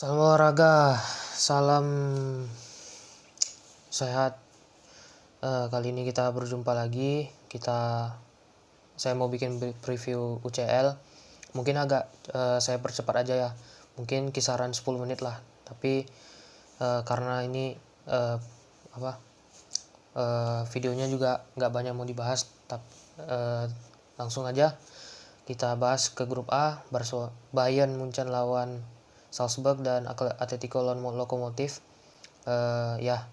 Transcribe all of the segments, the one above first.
Salam olahraga, salam sehat. Kali ini kita berjumpa lagi. Saya mau bikin preview UCL. Mungkin agak saya percepat aja ya. Mungkin kisaran 10 menit lah. Tapi karena ini videonya juga nggak banyak mau dibahas. Langsung aja kita bahas ke grup A. Bayern Munchen lawan Salzburg dan Atletico lawan Lokomotif. Ya,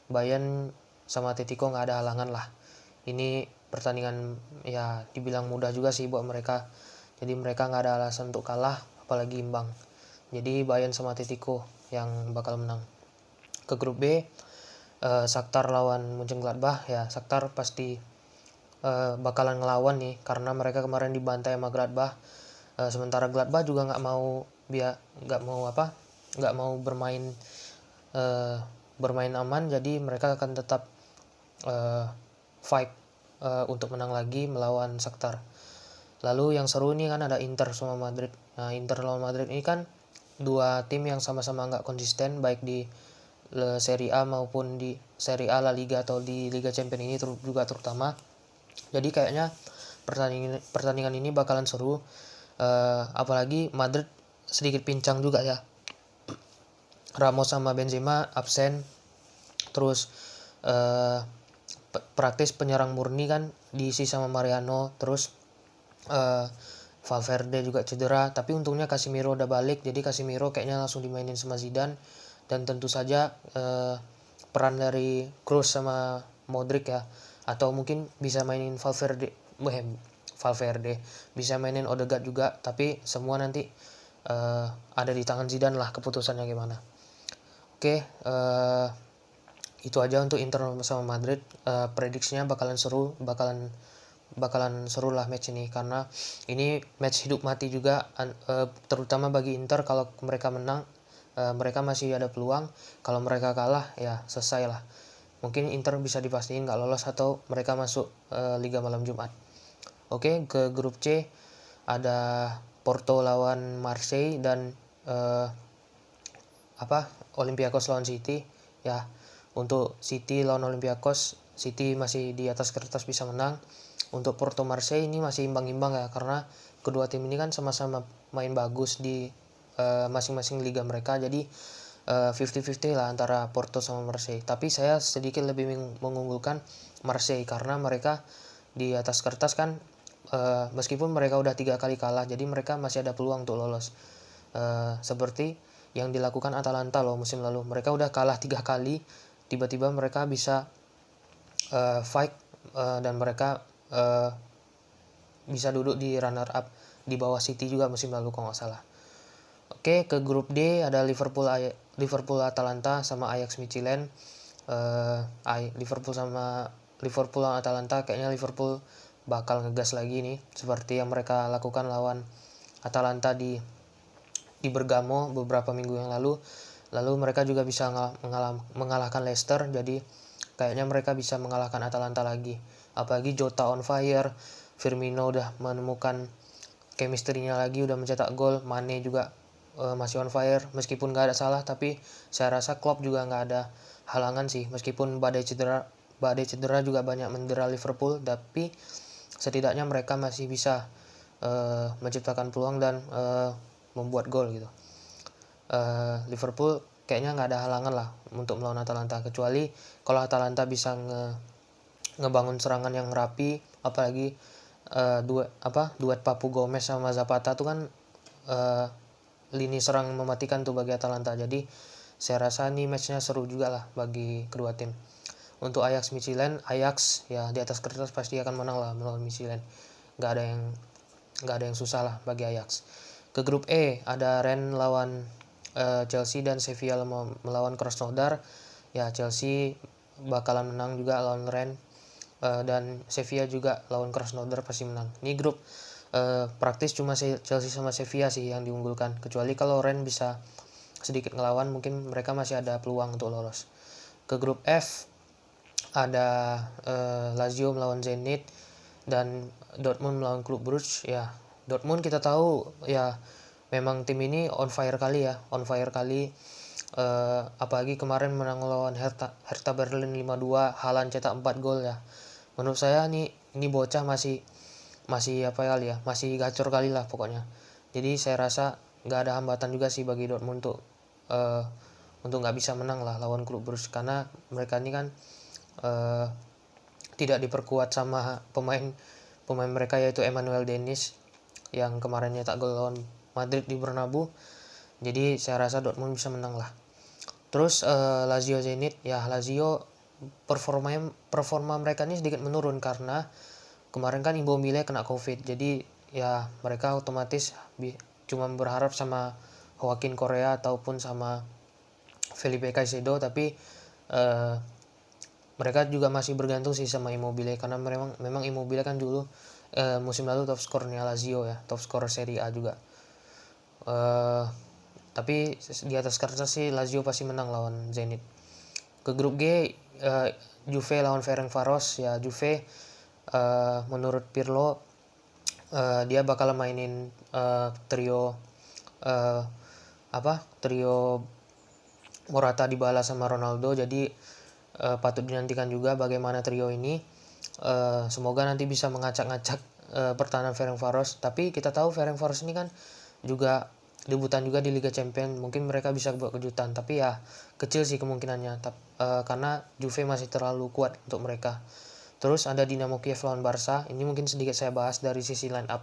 Bayern sama Atletico nggak ada halangan lah. Ini pertandingan ya dibilang mudah juga sih buat mereka. Jadi mereka nggak ada alasan untuk kalah, apalagi imbang. Jadi Bayern sama Atletico yang bakal menang. Ke grup B, Shakhtar lawan Mönchengladbach. Ya, Shakhtar pasti bakalan ngelawan nih karena mereka kemarin dibantai sama Gladbach. Sementara Gladbach juga nggak mau bermain aman, jadi mereka akan tetap fight untuk menang lagi melawan Shakhtar. Lalu yang seru ini kan ada Inter sama Madrid. Nah, Inter lawan Madrid ini kan dua tim yang sama-sama nggak konsisten, baik di Serie A maupun di Serie A, La Liga atau di Liga Champions ini juga terutama. Jadi kayaknya pertandingan ini bakalan seru. Apalagi Madrid sedikit pincang juga ya. Ramos sama Benzema absen. Terus praktis penyerang murni kan diisi sama Mariano. Terus Valverde juga cedera, tapi untungnya Casemiro udah balik, jadi Casemiro kayaknya langsung dimainin sama Zidane. Dan tentu saja peran dari Kroos sama Modric ya, atau mungkin bisa mainin Valverde bisa mainin Odegaard juga, tapi semua nanti ada di tangan Zidane lah keputusannya gimana. Oke, itu aja untuk Inter sama Madrid. Prediksinya bakalan seru lah match ini, karena ini match hidup mati juga, terutama bagi Inter. Kalau mereka menang, mereka masih ada peluang. Kalau mereka kalah ya selesai lah. Mungkin Inter bisa dipastiin nggak lolos atau mereka masuk Liga Malam Jumat. Oke, ke grup C ada Porto lawan Marseille dan Olympiakos lawan City. Ya, untuk City lawan Olympiakos, City masih di atas kertas bisa menang. Untuk Porto Marseille ini masih imbang-imbang ya, karena kedua tim ini kan sama-sama main bagus di masing-masing liga mereka. Jadi 50-50 lah antara Porto sama Marseille. Tapi saya sedikit lebih mengunggulkan Marseille karena mereka di atas kertas kan, meskipun mereka udah 3 kali kalah, jadi mereka masih ada peluang untuk lolos. Seperti yang dilakukan Atalanta loh musim lalu. Mereka udah kalah 3 kali, tiba-tiba mereka bisa fight dan mereka bisa duduk di runner up di bawah City juga musim lalu kalau nggak salah. Oke, ke grup D ada Liverpool Atalanta sama Ajax Michelin. Liverpool lawan Atalanta, kayaknya Liverpool bakal ngegas lagi nih seperti yang mereka lakukan lawan Atalanta di Bergamo beberapa minggu yang lalu. Lalu mereka juga bisa mengalahkan Leicester, jadi kayaknya mereka bisa mengalahkan Atalanta lagi. Apalagi Jota on fire, Firmino udah menemukan chemistry-nya lagi, udah mencetak gol. Mane juga masih on fire, meskipun gak ada salah, tapi saya rasa Klopp juga gak ada halangan sih. Meskipun badai cedera juga banyak mendera Liverpool, tapi setidaknya mereka masih bisa menciptakan peluang dan membuat gol gitu. Liverpool kayaknya nggak ada halangan lah untuk melawan Atalanta, kecuali kalau Atalanta bisa ngebangun serangan yang rapi. Apalagi duet Papu Gomez sama Zapata tuh kan lini serang mematikan tuh bagi Atalanta. Jadi saya rasa ini matchnya seru juga lah bagi kedua tim. Untuk Ajax Michelin, Ajax ya di atas kertas pasti akan menang lah melawan Michelin. Nggak ada yang susah lah bagi Ajax. Ke grup E ada Rennes lawan Chelsea dan Sevilla melawan Krasnodar. Ya, Chelsea bakalan menang juga lawan Rennes, dan Sevilla juga lawan Krasnodar pasti menang. Ini grup praktis cuma Chelsea sama Sevilla sih yang diunggulkan, kecuali kalau Rennes bisa sedikit ngelawan, mungkin mereka masih ada peluang untuk lolos. Ke grup F ada Lazio melawan Zenit dan Dortmund melawan Klub Brugge. Ya, Dortmund kita tahu ya memang tim ini on fire kali ya, on fire kali. Apalagi kemarin menang lawan Hertha Berlin 5-2, Haaland cetak 4 gol ya. Menurut saya ini bocah masih apa kali ya, masih gacor kali lah pokoknya. Jadi saya rasa nggak ada hambatan juga sih bagi Dortmund untuk nggak bisa menang lah lawan klub Brugge, karena mereka ini kan tidak diperkuat sama pemain mereka, yaitu Emmanuel Dennis yang kemarin nyetak gol lawan Madrid di Bernabeu. Jadi saya rasa Dortmund bisa menang lah. Terus Lazio Zenit, ya Lazio performa mereka ini sedikit menurun karena kemarin kan Immobile kena Covid. Jadi ya mereka otomatis cuma berharap sama Joaquin Correa ataupun sama Felipe Caicedo, tapi mereka juga masih bergantung sih sama Immobile, karena memang Immobile kan dulu musim lalu top skornya Lazio ya, top skor Serie A juga. Tapi di atas kertas sih Lazio pasti menang lawan Zenit. Ke grup G, Juve lawan Ferencvaros ya. Juve menurut Pirlo dia bakal mainin trio Morata, Dybala sama Ronaldo. Jadi patut dinantikan juga bagaimana trio ini. Semoga nanti bisa mengacak-ngacak pertahanan Ferencvaros. Tapi kita tahu Ferencvaros ini kan juga debutan juga di Liga Champions, mungkin mereka bisa buat kejutan, tapi ya kecil sih kemungkinannya, karena Juve masih terlalu kuat untuk mereka. Terus ada Dinamo Kiev lawan Barca. Ini mungkin sedikit saya bahas dari sisi line up.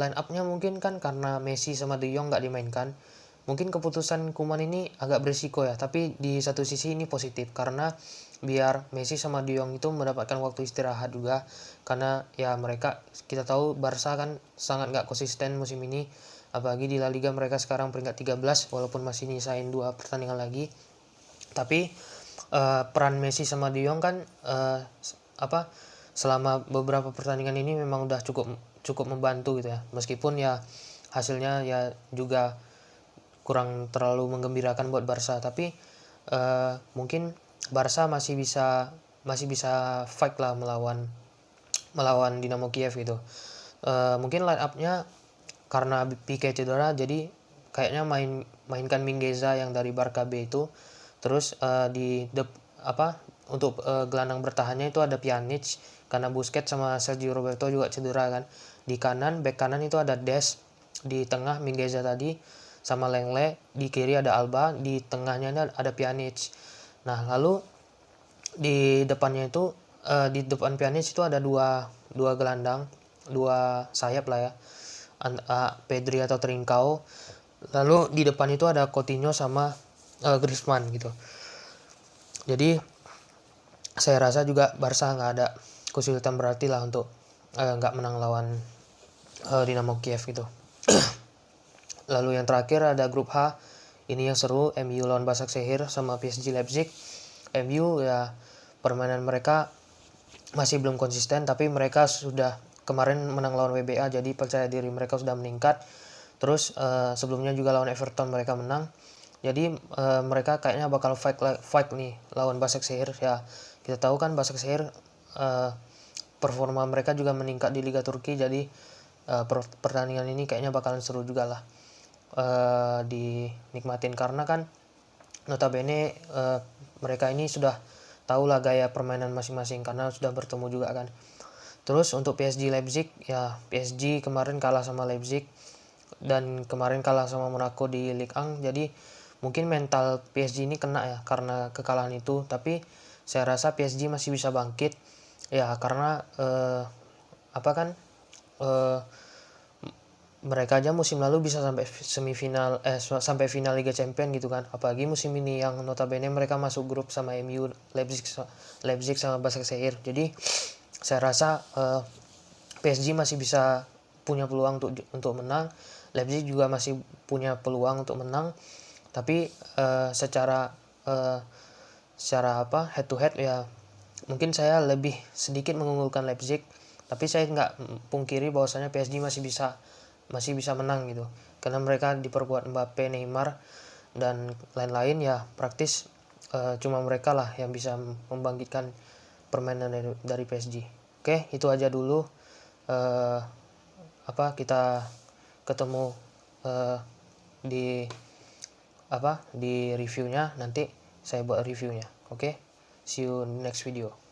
Line up-nya mungkin kan karena Messi sama De Jong nggak dimainkan, mungkin keputusan Koeman ini agak berisiko ya, tapi di satu sisi ini positif karena biar Messi sama De Jong itu mendapatkan waktu istirahat juga, karena ya mereka, kita tahu Barca kan sangat nggak konsisten musim ini, apalagi di La Liga mereka sekarang peringkat 13 walaupun masih nyisain 2 pertandingan lagi. Tapi peran Messi sama De Jong kan selama beberapa pertandingan ini memang udah cukup membantu gitu ya, meskipun ya hasilnya ya juga kurang terlalu menggembirakan buat Barca, tapi mungkin Barca masih bisa fight lah melawan Dinamo Kiev gitu. Mungkin line up-nya karena Pique cedera, jadi kayaknya mainkan Mingueza yang dari Barca B itu. Terus untuk gelandang bertahannya itu ada Pjanic karena Busquets sama Sergio Roberto juga cedera kan. Di kanan, back kanan itu ada Des, di tengah Mingueza tadi sama Lenglet, di kiri ada Alba, di tengahnya ada Pjanic. Nah, lalu di depannya itu di depan Pjanic itu ada dua gelandang, dua sayap lah ya, Pedri atau Trincao. Lalu di depan itu ada Coutinho sama Griezmann gitu. Jadi saya rasa juga Barca nggak ada kesulitan berarti lah untuk nggak menang lawan Dinamo Kiev gitu. Lalu yang terakhir ada grup H. Ini yang seru, MU lawan Başakşehir sama PSG Leipzig. MU ya permainan mereka masih belum konsisten, tapi mereka sudah kemarin menang lawan WBA, jadi percaya diri mereka sudah meningkat. Terus sebelumnya juga lawan Everton mereka menang. Jadi mereka kayaknya bakal fight nih lawan Başakşehir ya. Kita tahu kan Başakşehir performa mereka juga meningkat di Liga Turki, jadi pertandingan ini kayaknya bakalan seru juga lah dinikmatin, karena kan notabene mereka ini sudah tahu lah gaya permainan masing-masing karena sudah bertemu juga kan. Terus untuk PSG Leipzig ya, PSG kemarin kalah sama Leipzig dan kemarin kalah sama Monaco di Ligue 1, jadi mungkin mental PSG ini kena ya karena kekalahan itu, tapi saya rasa PSG masih bisa bangkit ya, karena mereka aja musim lalu bisa sampai final Liga Champions gitu kan, apalagi musim ini yang notabene mereka masuk grup sama MU, Leipzig sama Başakşehir. Jadi saya rasa PSG masih bisa punya peluang untuk menang, Leipzig juga masih punya peluang untuk menang, tapi secara head to head ya mungkin saya lebih sedikit mengunggulkan Leipzig, tapi saya nggak pungkiri bahwasanya PSG masih bisa menang gitu, karena mereka diperkuat Mbappe, Neymar dan lain-lain ya, praktis cuma mereka lah yang bisa membangkitkan permainan dari PSG. Oke, itu aja dulu. Kita ketemu di reviewnya, nanti saya buat reviewnya. Oke, see you next video.